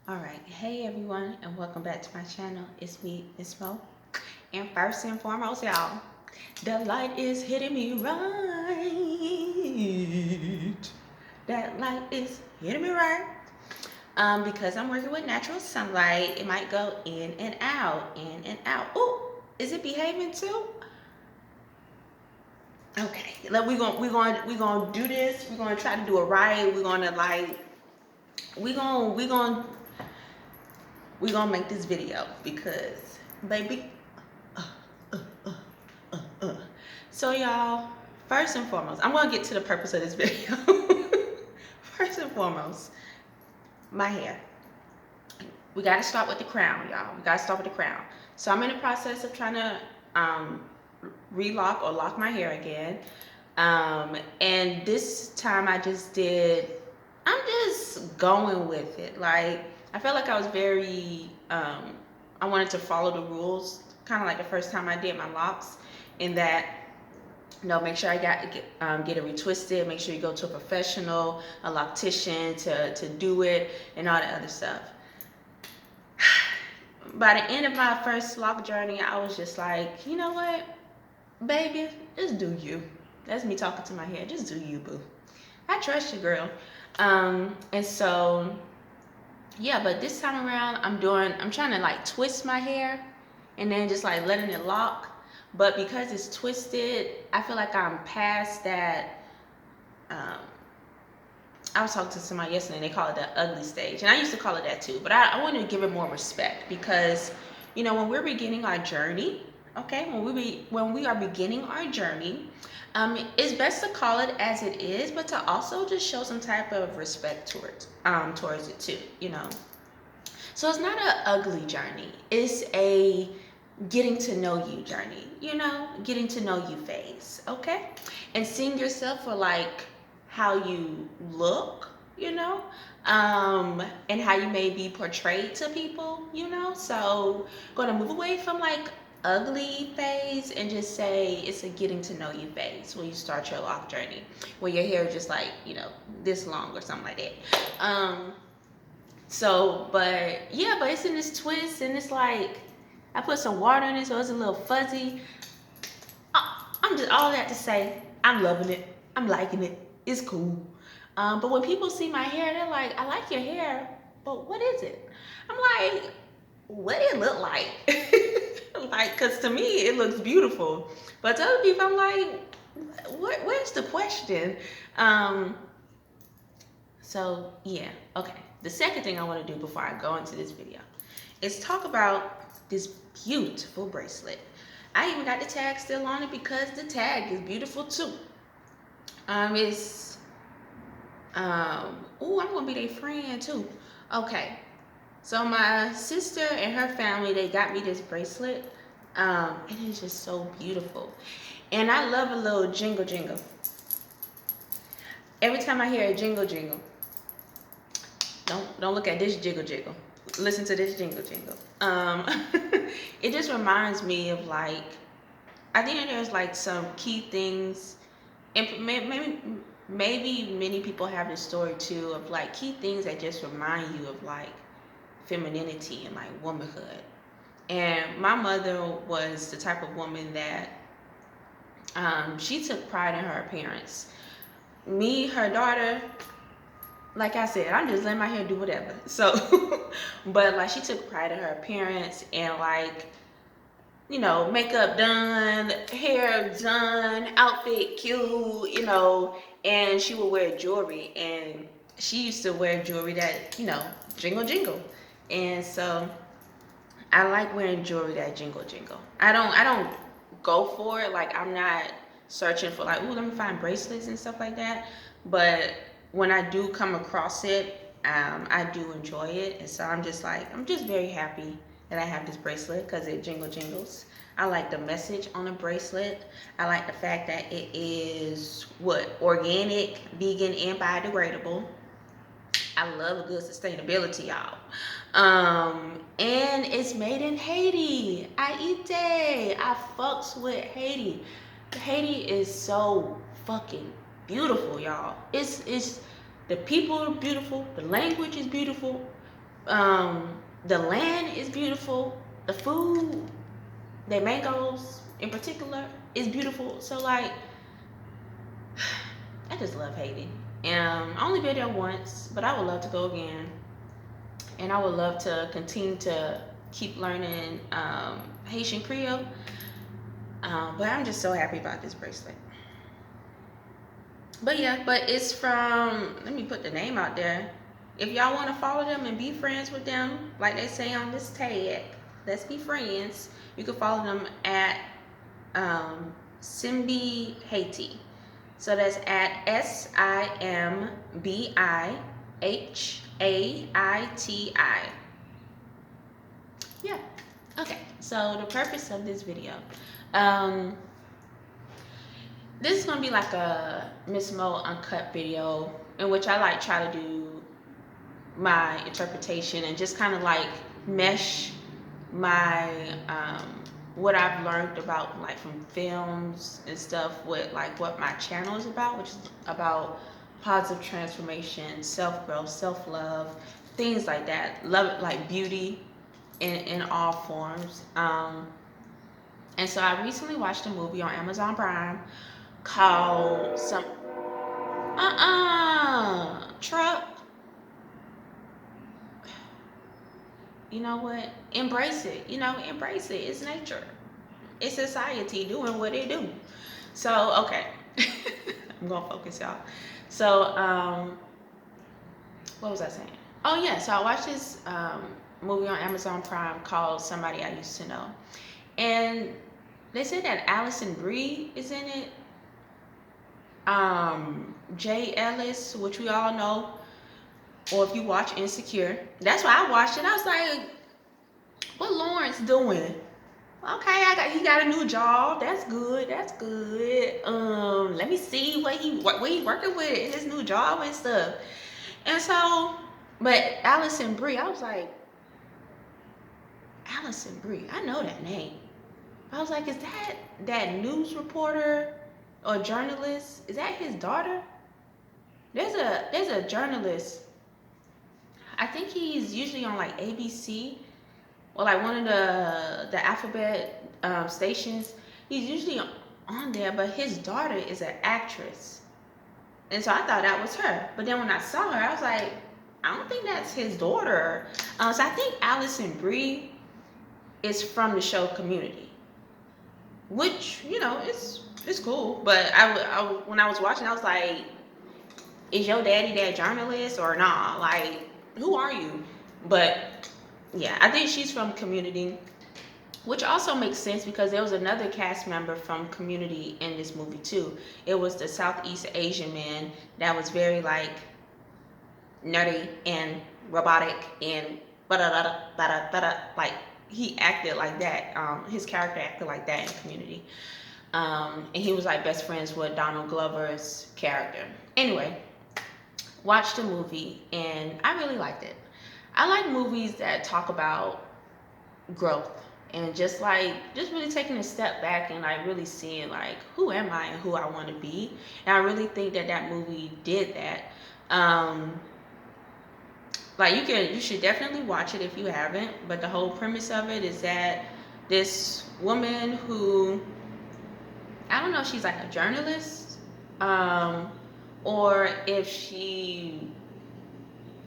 Alright, hey everyone, and welcome back to my channel. It's me, it's Mo. And first and foremost, y'all, the light is hitting me right. That light is hitting me right. Because I'm working with natural sunlight, it might go in and out, in and out. Ooh, is it behaving too? Okay, we're gonna do this. We're gonna try to do it right. We're gonna make this video because, baby. uh, uh, uh, uh, uh. So y'all, first and foremost, I'm gonna get to the purpose of this video. First and foremost, my hair. We gotta start with the crown, y'all. We gotta start with the crown. So I'm in the process of trying to relock or lock my hair again. And this time I'm just going with it. Like, I felt like I was very, I wanted to follow the rules, kind of like the first time I did my locks, in that, make sure I get it retwisted, make sure you go to a professional, a loctician to do it, and all that other stuff. By the end of my first lock journey, I was just like, you know what, baby, just do you. That's me talking to my hair. Just do you, boo. I trust you, girl. And so, yeah, but this time around, I'm trying to like twist my hair and then just like letting it lock. But because it's twisted, I feel like I'm past that. Um, I was talking to somebody yesterday, and they call it the ugly stage, and I used to call it that too. But I want to give it more respect because, when we're beginning our journey, okay, when we are beginning our journey, it's best to call it as it is, but to also just show some type of respect towards it too. So it's not an ugly journey. It's a getting to know you journey, getting to know you phase, okay? And seeing yourself for like how you look, and how you may be portrayed to people, So going to move away from like ugly phase and just say it's a getting to know you phase when you start your lock journey, where your hair is just like, this long or something like that. But it's in this twist, and it's like I put some water in it so it's a little fuzzy. I'm just all that to say I'm loving it. I'm liking it. It's cool. But when people see my hair, they're like, I like your hair, but what is it? I'm like, what it look like? Like, cause to me it looks beautiful, but to other people I'm like, where's the question? So yeah, okay. The second thing I want to do before I go into this video is talk about this beautiful bracelet. I even got the tag still on it because the tag is beautiful too. It's I'm gonna be their friend too. Okay, so my sister and her family, they got me this bracelet, and it's just so beautiful. And I love a little jingle jingle. Every time I hear a jingle jingle, don't look at this jiggle jiggle. Listen to this jingle jingle. It just reminds me of like, I think there's like some key things, and maybe many people have this story too, of like key things that just remind you of like femininity and like womanhood. And my mother was the type of woman that she took pride in her appearance. Me, her daughter, like I said, I'm just letting my hair do whatever. So, but like she took pride in her appearance and like, makeup done, hair done, outfit cute, and she would wear jewelry, and she used to wear jewelry that, jingle jingle. And so I like wearing jewelry that jingle jingle. I don't go for it. Like, I'm not searching for like, ooh, let me find bracelets and stuff like that. But when I do come across it, I do enjoy it. And so I'm just very happy that I have this bracelet because it jingle jingles. I like the message on the bracelet. I like the fact that it is organic, vegan, and biodegradable. I love a good sustainability, y'all. And it's made in Haiti. I fucks with Haiti. Haiti is so fucking beautiful, y'all. It's the people are beautiful, the language is beautiful, The land is beautiful. The food, the mangoes in particular, is beautiful. So like, I just love Haiti. I only been there once, but I would love to go again, and I would love to continue to keep learning Haitian Creole. But I'm just so happy about this bracelet. But yeah, but it's from, let me put the name out there. If y'all want to follow them and be friends with them, like they say on this tag, let's be friends. You can follow them at Simbi Haiti. So that's at SIMBIHAITI. Yeah. Okay. So the purpose of this video, um, this is gonna be like a Miss Mo uncut video in which I like try to do my interpretation and just kind of like mesh my what I've learned about like from films and stuff with like what my channel is about, which is about positive transformation, self-growth, self-love, things like that. Love it, like beauty in all forms. And so I recently watched a movie on Amazon Prime called some truck. You know what? Embrace it. You know, embrace it. It's nature. It's society doing what they do. So okay. I'm gonna focus, y'all. So what was I saying? Oh yeah, so I watched this movie on Amazon Prime called Somebody I Used to Know. And they said that Allison Brie is in it. Jay Ellis, which we all know, or if you watch Insecure, that's why I watched it. I was like, what Lawrence doing? Okay, he got a new job. That's good. That's good. Let me see what he working with in his new job and stuff. And so, but Allison Brie, I was like, Allison Brie, I know that name. I was like, is that news reporter or journalist? Is that his daughter? There's a journalist. I think he's usually on like ABC or like one of the alphabet stations. He's usually on there, but his daughter is an actress, and so I thought that was her. But then when I saw her, I was like, I don't think that's his daughter. So I think Allison Brie is from the show Community, which it's cool. But when I was watching, I was like, is your daddy that journalist or nah? Like, who are you? But yeah, I think she's from Community, which also makes sense because there was another cast member from Community in this movie too. It was the Southeast Asian man that was very like nerdy and robotic and like he acted like that. His character acted like that in Community. And he was like best friends with Donald Glover's character. Anyway, watched the movie and I really liked it. I like movies that talk about growth and just really taking a step back and like really seeing like who am I and who I want to be. And I really think that movie did that. Like you should definitely watch it if you haven't. But the whole premise of it is that this woman who, I don't know if she's like a journalist, or if she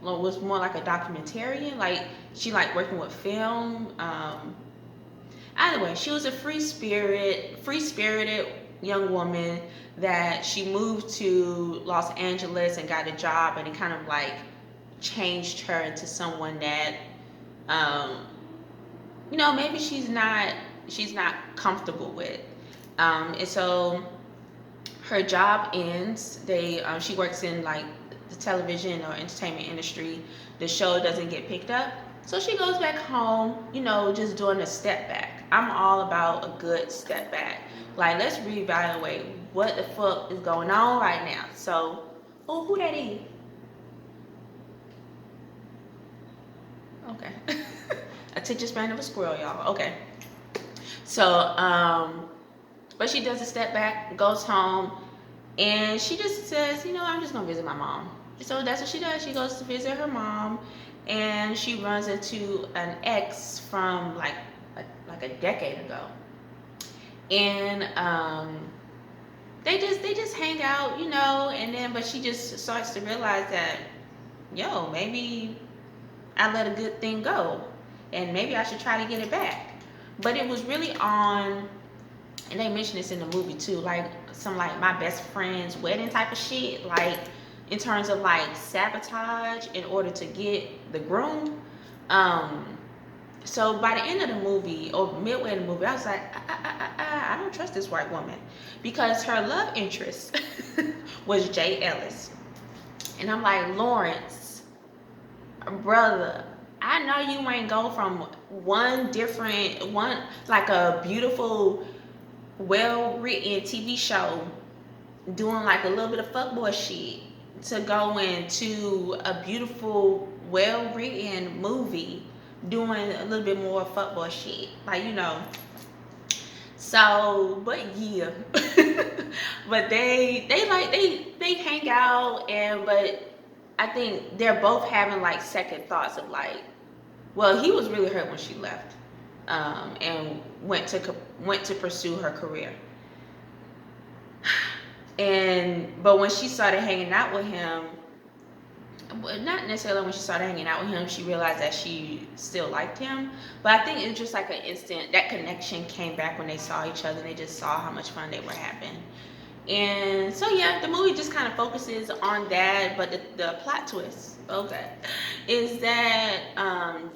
was more like a documentarian, like she like working with film. Either way, she was a free spirited young woman that she moved to Los Angeles and got a job, and it kind of like changed her into someone that maybe she's not comfortable with. And so her job ends. She works in like the television or entertainment industry. The show doesn't get picked up, so she goes back home, just doing a step back. I'm all about a good step back. Like, let's reevaluate what the fuck is going on right now. So, who that is? Okay. Attention span of a squirrel, y'all. Okay. So, but she does a step back, goes home, and she just says, I'm just gonna visit my mom. So that's what she does. She goes to visit her mom, and she runs into an ex from like a decade ago, and they just hang out, and then but she just starts to realize that, yo, maybe I let a good thing go, and maybe I should try to get it back. But it was really on, and they mention this in the movie too, like some like my best friend's wedding type of shit, like in terms of like sabotage in order to get the groom. Um, so by the end of the movie or midway in the movie, I was like, I don't trust this white woman, because her love interest was Jay Ellis, and I'm like, Lawrence, brother, I know you ain't go from one like a beautiful, well written TV show doing like a little bit of fuckboy shit to go into a beautiful, well written movie doing a little bit more fuckboy shit. So, but yeah, but they hang out, and but I think they're both having like second thoughts of like, well, he was really hurt when she left, and went to pursue her career. And but when she started hanging out with him, not necessarily when she started hanging out with him, she realized that she still liked him. But I think it was just like an instant, that connection came back when they saw each other, and they just saw how much fun they were having. And so yeah, the movie just kind of focuses on that. But the plot twist, okay, is that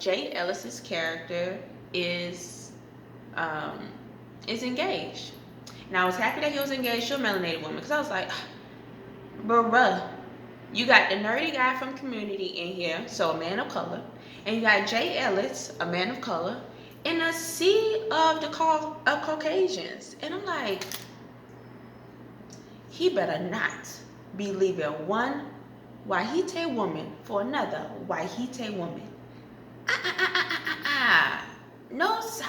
Jay Ellis's character is um, is engaged. And I was happy that he was engaged to a melanated woman, because I was like, bruh, you got the nerdy guy from Community in here, so a man of color, and you got Jay Ellis, a man of color, in a sea of Caucasians. And I'm like, he better not be leaving one Wahite woman for another Wahite woman. No, sir.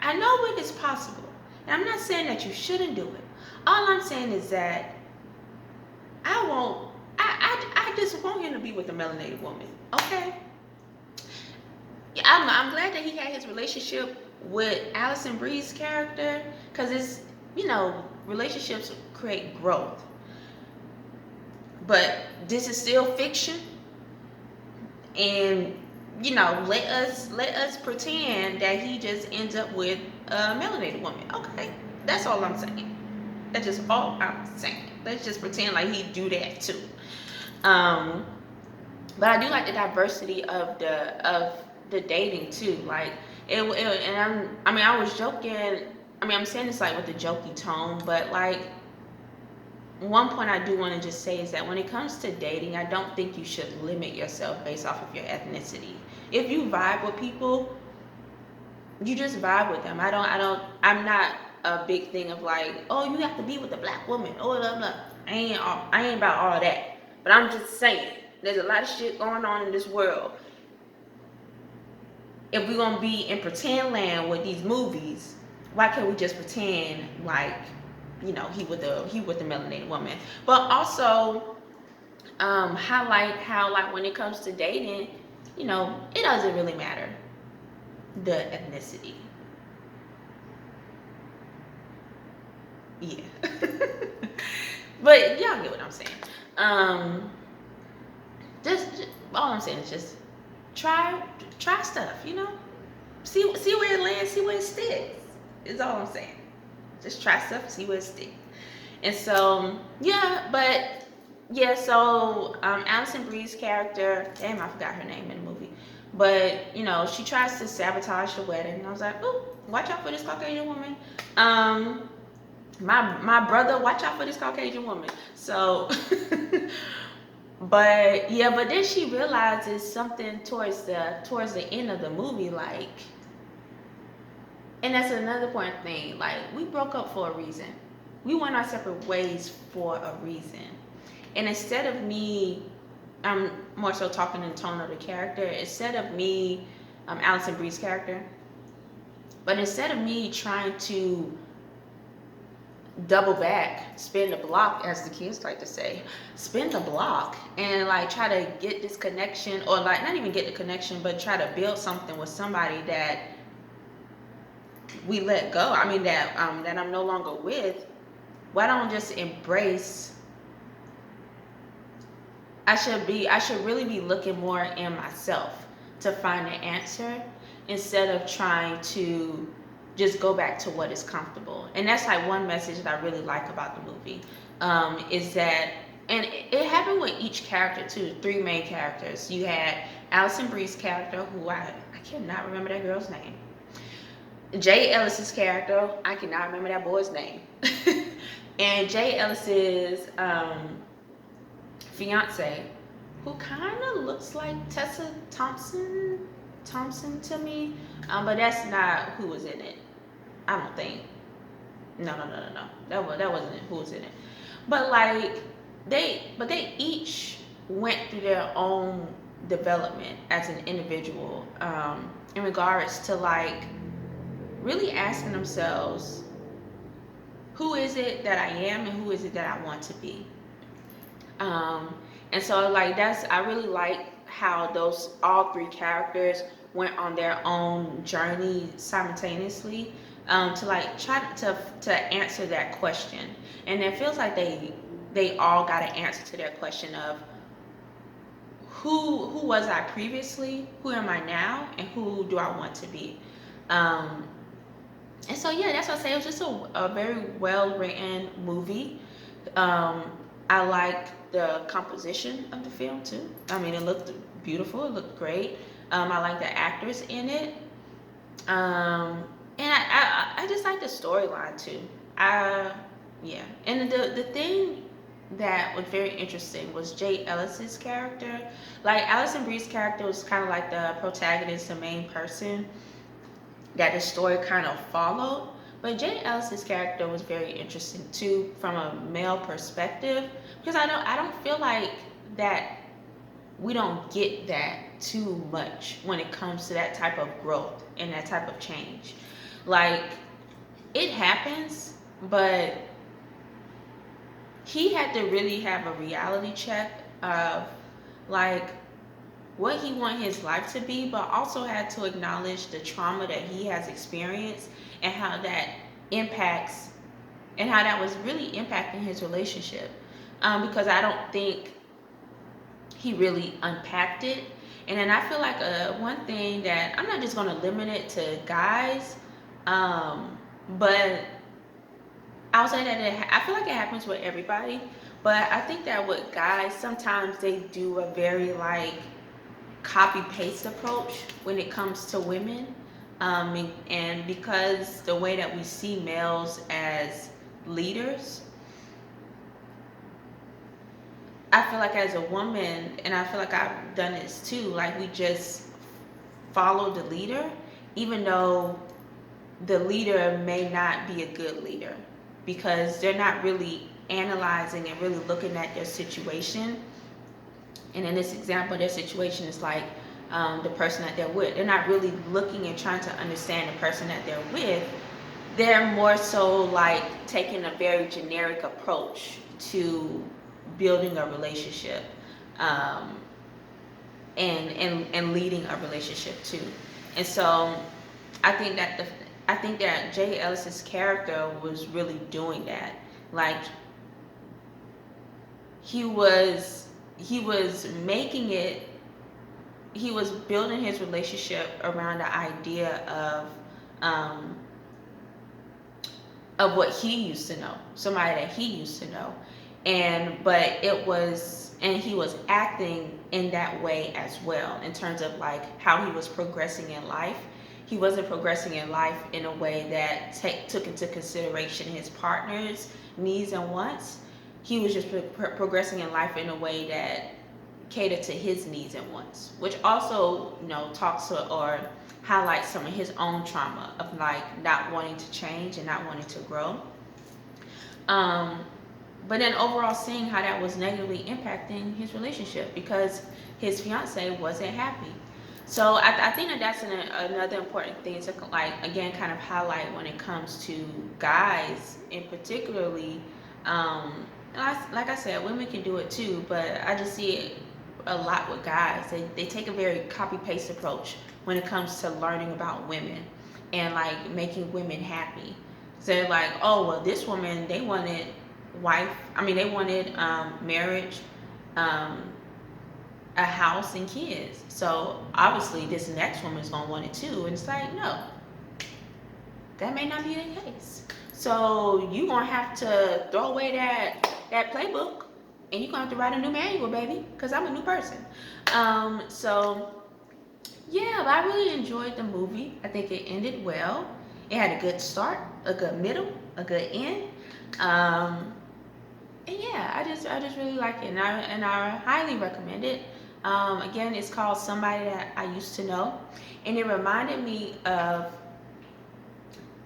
I know it is possible. And I'm not saying that you shouldn't do it. All I'm saying is that I just want him to be with a melanated woman. Okay? Yeah, I'm glad that he had his relationship with Allison Bree's character, because it's, relationships create growth. But this is still fiction, and let us pretend that he just ends up with a melanated woman. Okay, that's all I'm saying. That's just all I'm saying. Let's just pretend like he do that too. But I do like the diversity of the dating too. Like and I was joking. I'm saying this like with a jokey tone, but like one point I do want to just say is that when it comes to dating, I don't think you should limit yourself based off of your ethnicity. If you vibe with people, you just vibe with them. I'm not a big thing of like, oh, you have to be with a black woman. Oh, blah, blah. I ain't about all that. But I'm just saying, there's a lot of shit going on in this world. If we're gonna be in pretend land with these movies, why can't we just pretend like, he with the melanated woman? But also highlight how, like, when it comes to dating, it doesn't really matter the ethnicity. Yeah. But y'all get what I'm saying. Just all I'm saying is just try stuff, See where it lands, see where it sticks. Is all I'm saying. Just try stuff, see where it sticks. And so so Allison Bree's character, damn, I forgot her name in the movie, but she tries to sabotage the wedding, and I was like, oh, watch out for this Caucasian woman. My brother, watch out for this Caucasian woman. So but then she realizes something towards the end of the movie, like, and that's another important thing, like, we broke up for a reason. We went our separate ways for a reason. And instead of me, I'm more so talking in the tone of the character, instead of me, Allison Bree's character, but instead of me trying to double back, spin the block, as the kids like to say, spin the block, and like try to get this connection, or like not even get the connection, but try to build something with somebody that we let go. I mean that I'm no longer with. Why don't just embrace? I should really be looking more in myself to find the answer, instead of trying to just go back to what is comfortable. And that's like one message that I really like about the movie, is that, and it happened with each character too. Three main characters. You had Alison Brie's character, who I cannot remember that girl's name. Jay Ellis's character, I cannot remember that boy's name. And Jay Ellis's fiance, who kind of looks like Tessa Thompson to me, but that's not who was in it. I don't think. No. That wasn't who was in it. But like they each went through their own development as an individual, in regards to like really asking themselves, who is it that I am and who is it that I want to be. And so like I really like how those all three characters went on their own journey simultaneously, to like try to answer that question. And it feels like they all got an answer to their question of who was I previously, who am I now, and who do I want to be. And so yeah, that's what I say. It was just a very well written movie. I like the composition of the film too. I mean, it looked beautiful. It looked great. I like the actors in it. And I just like the storyline too. Yeah. And the thing that was very interesting was Jay Ellis's character. Like Alison Brie's character was kind of like the protagonist, the main person that the story kind of followed. But Jay Ellis's character was very interesting too, from a male perspective, because I don't feel like that we don't get that too much when it comes to that type of growth and that type of change. Like it happens, but he had to really have a reality check of like what he wanted his life to be, but also had to acknowledge the trauma that he has experienced and how that impacts, and how that was really impacting his relationship. Because I don't think he really unpacked it. And then I feel like one thing that I'm not just going to limit it to guys, but I'll say that I feel like it happens with everybody. But I think that with guys, sometimes they do a very like copy paste approach when it comes to women, and because the way that we see males as leaders, I feel like as a woman, and I feel like I've done this too, like we just follow the leader, even though the leader may not be a good leader, because they're not really analyzing and really looking at their situation. And in this example, their situation is like the person that they're with. They're not really looking and trying to understand the person that they're with. They're more so like taking a very generic approach to building a relationship, and leading a relationship too. And so I think that Jay Ellis's character was really doing that. Like he was making it, he was building his relationship around the idea of what he used to know, somebody that he used to know. And he was acting in that way as well, in terms of like how he was progressing in life. He wasn't progressing in life in a way that took into consideration his partner's needs and wants. He was just progressing in life in a way that catered to his needs and wants, which also, talks to or highlights some of his own trauma of like not wanting to change and not wanting to grow. But then overall seeing how that was negatively impacting his relationship, because his fiance wasn't happy. So I think that that's another important thing to like again kind of highlight when it comes to guys in particularly. And like I said, women can do it too, but I just see it a lot with guys. They take a very copy paste approach when it comes to learning about women and like making women happy. So they're like, oh well, this woman they wanted wife. I mean, they wanted marriage. Um, a house and kids. So obviously this next woman's gonna want it too. And it's like, no, that may not be the case. So you gonna have to throw away that playbook and you're gonna have to write a new manual, baby, because I'm a new person. So yeah, but I really enjoyed the movie. I think it ended well. It had a good start, a good middle, a good end. Um, and yeah, I just really like it, and I highly recommend it. Again, it's called Somebody That I Used to Know, and it reminded me of,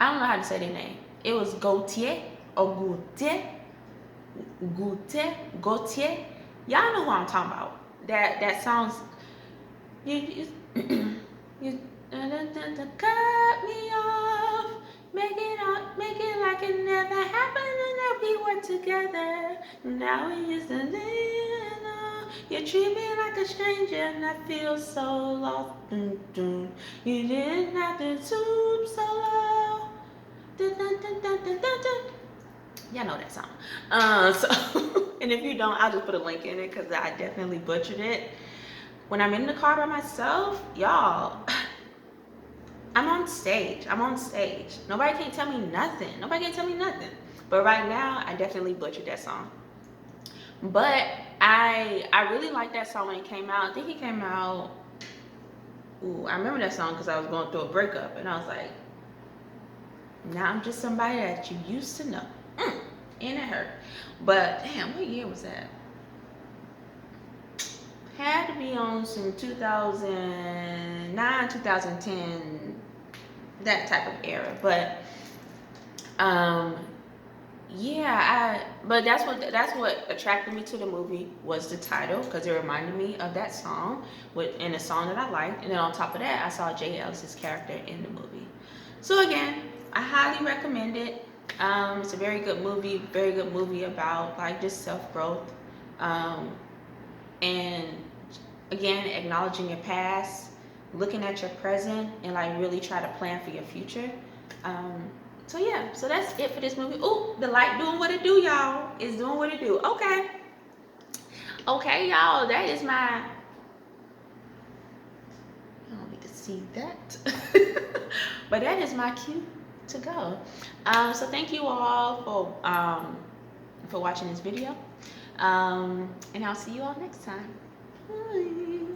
I don't know how to say their name. It was Gautier or Gautier. Y'all know who I'm talking about. That sounds you you cut me off, make it like it never happened, and that we were together. Now we used to live. You treat me like a stranger, and I feel so lost. Dun, dun. You didn't have to stoop so low. Dun, dun, dun, dun, dun, dun, dun. Y'all know that song. So, and if you don't, I'll just put a link in it because I definitely butchered it. When I'm in the car by myself, y'all, I'm on stage. I'm on stage. Nobody can tell me nothing. Nobody can tell me nothing. But right now, I definitely butchered that song. But I really liked that song when it came out. I think it came out. Ooh, I remember that song because I was going through a breakup, and I was like, now I'm just somebody that you used to know. And it hurt. But damn, what year was that? Had to be on some 2009, 2010, that type of era. But yeah, but that's what attracted me to the movie was the title because it reminded me of that song and a song that I liked. And then on top of that, I saw Jay Ellis's character in the movie. So again, I highly recommend it. It's a very good movie about like just self growth, and again acknowledging your past, looking at your present, and like really try to plan for your future. So yeah, so that's it for this movie. Ooh, the light doing what it do, y'all. It's doing what it do. Okay, y'all. That is my. I don't need to see that, but that is my cue to go. So thank you all for watching this video, and I'll see you all next time. Bye.